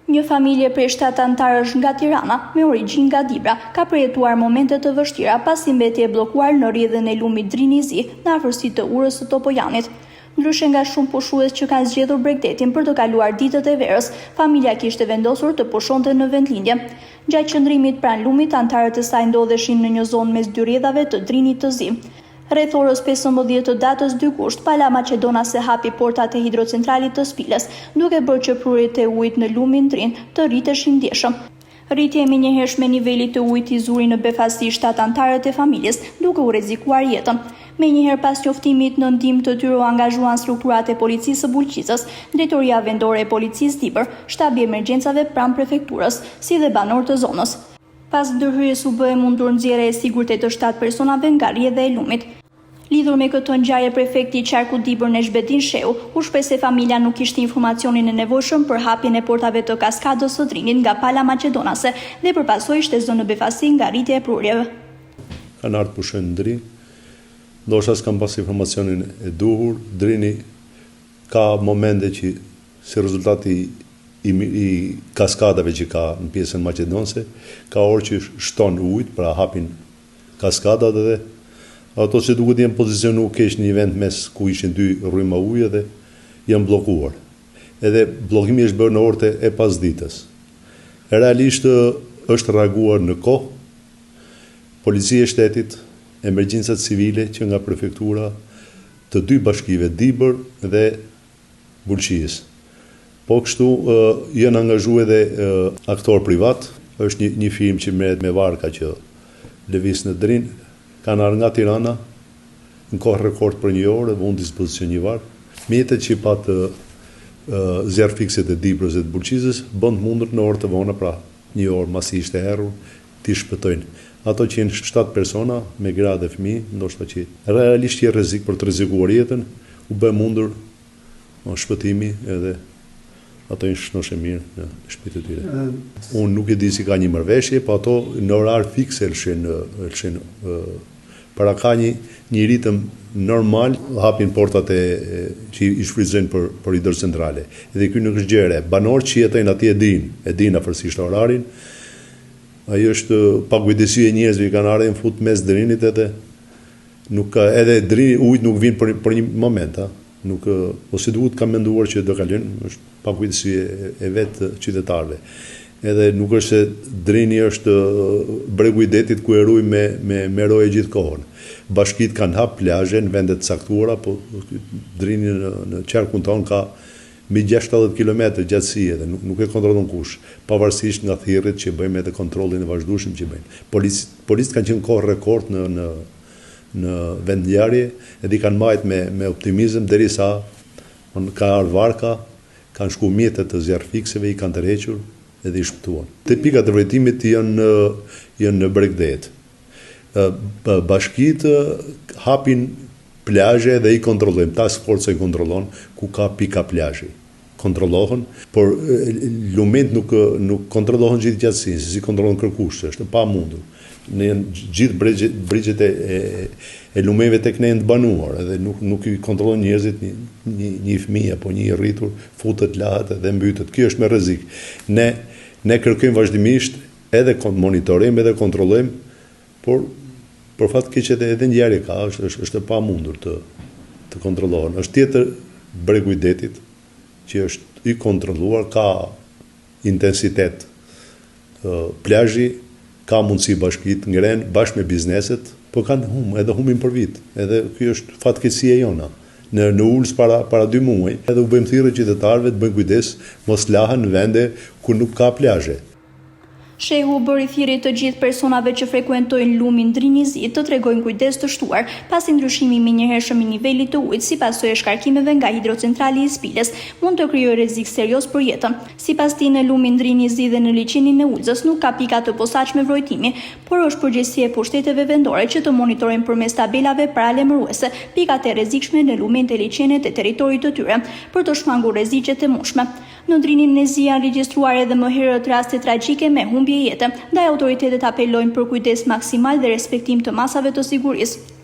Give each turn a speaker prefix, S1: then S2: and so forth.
S1: Një familje prej 7 antarësh nga Tirana, me origjinë nga Dibra, ka përjetuar momente të vështira pasi mbeti e bllokuar në rrjedhën e lumit Drinizi në afërsi të urës së Topojanit. Ndryshe nga shumë pushues që kanë zgjedhur Bregdetin për të kaluar ditët e verës, familja kishte vendosur të pushonte në vendlindje. Gjatë qëndrimit pranë lumit, antarët e saj ndodheshin në një zonë mes dy rrjedhave të Drinit të Zi. Rreth orës 15 të datës 2 gusht, Pala Maqedonase hapi portat e hidrocentralit të Spiles, duke bërë që prurjet e ujit në lumin Drin të rriteshin ndjeshëm. Rritje e menjëhershme e nivelit të ujit i zuri në befasi 7 antarët e familjes, duke u rrezikuar jetën. Menjëherë pas njoftimit në ndihmë të tyre u angazhuan strukturat e policisë së Bulqizës, drejtoria vendore e policisë Dibër, shtabi i emergjencave pranë prefekturës, si dhe banorë të zonës. Pas ndërhyrjes u bë e mundur nxjerrja e sigurt të 7 personave nga rrjedha e lumit. Lidhur me këtë ngjarje, prefekti i qarkut Dibër Neshbedin Sheu u shpreh se familja nuk kishte informacionin e nevojshëm për hapjen e portave të kaskadës së Drinit nga Pala Maqedonase dhe përpasoj ishte zënë në befasi nga rritja e prurjeve.
S2: Kanë ardhur pushojnë në Drin, ndoshta s'kam pas informacionin e duhur. Drini ka momente që si rezultati i kaskadave që ka në pjesën maqedonse, ka orë që shton ujt, pra hapin kaskadat dhe ato që duket janë pozicionu keq në një vend mes ku ishin 2 rryma ujë dhe janë bllokuar. Edhe bllokimi është bërë në orët e pasditës. Realisht është reaguar në kohë Policia e Shtetit, emergjencat civile që nga prefektura të 2 bashkive, Dibër dhe Bulqijës. Po kështu janë angazhuar edhe aktor privat, është një firmë që merret me varka që lëviz në Drin. Kanë ardhur nga Tirana në kohë rekord për një orë dhe unë dispozicion një varë. Mjetet që pat zjarr fikset e Dibrës dhe të Bulqizës bën të mundur në orë të vona, pra një orë masi ishte errur, t'i shpëtojnë. Ato që janë 7 persona me gra dhe fëmijë, ndoshta që realisht je rrezik për të rrezikuar jetën, u bë mundur shpëtimi edhe ato janë shnoshë mirë në shtëpitë e tyre. Unë nuk e di si ka një marrëveshje, po ato në orar fikse lëshin para ka një ritëm normal, hapin portat që i shfrytëzojnë për hidrocentrale. Edhe ky nuk është gjëre. Banorët që jetojnë atje e din afërsisht orarin. Ajo është pakujdesësia e njerëzve që kanë ardhur fut mes Drinit edhe nuk ka edhe Drini ujit nuk vjen për një moment, nuk ose duhet ka menduar që do kalojnë, është pakujdesi e vetë qytetarëve. Edhe nuk është se Drini është bregu i detit ku e ruaj me roje gjithë kohën. Bashkitë kanë hap plazhe në vende të caktuara, po Drini në qarkun tonë ka mbi 60 kilometra gjatësi dhe nuk e kontrollon kush, pavarësisht nga thirrjet që bëjmë edhe kontrollin e vazhdueshëm që bëjmë. Policët kanë qenë kohë rekord në vendngjarje, edhe i kanë marrë me optimizëm derisa ka ardhur varka, kanë shku mjetet të zjarrfikseve, i kanë tërhequr edhe i shpëtuan. Te pikat e vërtetimit janë në Bregdet. Bashkitë hapin plazhe dhe i kontrollojmë, task force i kontrollon ku ka pika plazhi. Kontrollohen, por lumet nuk kontrollohen gjithë gjatësinë, si kontrollon kërkueshtë, është pa mundur. Në gjithë brigjet e lumeve tek ne janë të banuar, edhe nuk i kontrollon njerëzit një fëmijë apo një i rritur, futet lahet dhe mbytet. Kjo është me rrezik. Ne kërkojmë vazhdimisht edhe monitorim, edhe kontrollojmë, por për fat keq edhe ngjarje ka, është pa mundur të kontrollohen. Është tjetër bregu i detit që është i kontrolluar, ka intensitet. Plazhi ka mundësi bashkitë ngren bashkë me bizneset, po kanë edhe humbin për vit. Edhe kjo është fatkeqësia jona. Në ulës para 2 muaj, edhe u bëjmë thirrje qytetarëve të bëjnë kujdes, mos lahen në vende ku nuk ka plazhe.
S1: Shehu bëri thirrje të gjithë personave që frekuentojnë lumin Drinizi të tregojnë kujdes të shtuar pasi ndryshimi i menjëhershëm i nivelit të ujit si pasojë e shkarkimeve nga hidrocentrali i Spiles mund të krijojë rrezik serioz për jetën. Sipas tij, në lumin Drinizi dhe në liçenin e Ulzës nuk ka pika të posaçme vrojtimi, por është përgjegjësia e pushteteve vendore që të monitorojnë përmes tabelave paralajmëruese pikat e rrezikshme në lumen të liçenet e territorit të tyre për të shmangur rreziqet e mundshme. Në Drinin e Zi janë regjistruar edhe më herët raste tragjike me humbje jete, ndaj autoritetet apelojnë për kujdes maksimal dhe respektim të masave të sigurisë.